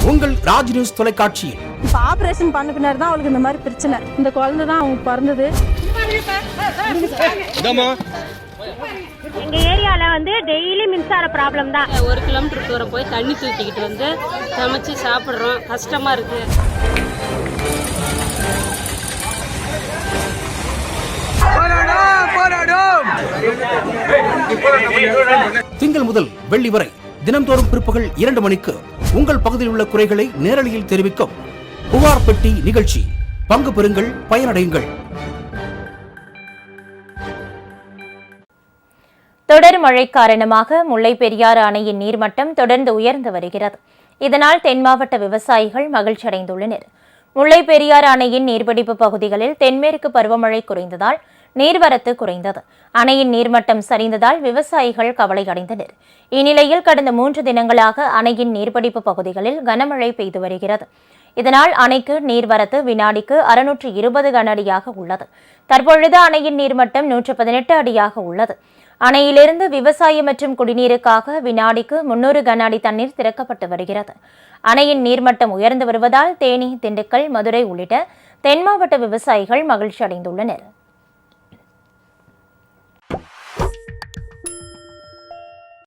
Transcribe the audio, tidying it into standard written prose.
உங்கள் ராஜ் நியூஸ் தொலைக்காட்சியில். இப்ப ஆபரேஷன் பண்ண பின்னாடி தான் அவளுக்கு இந்த மாதிரி பிரச்சனை. இந்த குழந்தை தான் அவங்க பிறந்தது. எங்க ஏரியால டெய்லி மின்சார ப்ராப்ளம் தான். 1 கிலோமீட்டர் தூரம் போய் தண்ணி தூக்கிக்கிட்டு சமைச்சு சாப்பிடுறோம். கஷ்டமா இருக்கு. திங்கள் முதல் வெள்ளி வரை தினம்தோறும் பிற்பகல் 2 மணிக்கு உங்கள் பகுதியில் உள்ள குறைகளை நேரலையில் தெரிவிக்கும் புகார் பெட்டி நிகழ்ச்சி. பங்கு பெறுங்கள், பயனடையுங்கள். தொடர் மழை காரணமாக முல்லை பெரியாறு அணையின் நீர்மட்டம் தொடர்ந்து உயர்ந்து வருகிறது. இதனால் தென் மாவட்ட விவசாயிகள் மகிழ்ச்சியடைந்துள்ளனர். முல்லை பெரியாறு அணையின் நீர்பிடிப்பு பகுதிகளில் தென்மேற்கு பருவமழை குறைந்ததால் நீர்வரத்து குறைந்தது. அணையின் நீர்மட்டம் சரிந்ததால் விவசாயிகள் கவலையடைந்தனர். இந்நிலையில் கடந்த 3 தினங்களாக அணையின் நீர்பிடிப்பு பகுதிகளில் கனமழை பெய்து வருகிறது. இதனால் அணைக்கு நீர்வரத்து வினாடிக்கு 620 கன அடியாக உள்ளது. தற்பொழுது அணையின் நீர்மட்டம் 118 அடியாக உள்ளது. அணையிலிருந்து விவசாயம் மற்றும் குடிநீருக்காக வினாடிக்கு 300 கன அடி தண்ணீர் திறக்கப்பட்டு வருகிறது. அணையின் நீர்மட்டம் உயர்ந்து வருவதால் தேனி, திண்டுக்கல், மதுரை உள்ளிட்ட தென் மாவட்ட விவசாயிகள் மகிழ்ச்சி அடைந்துள்ளனர்.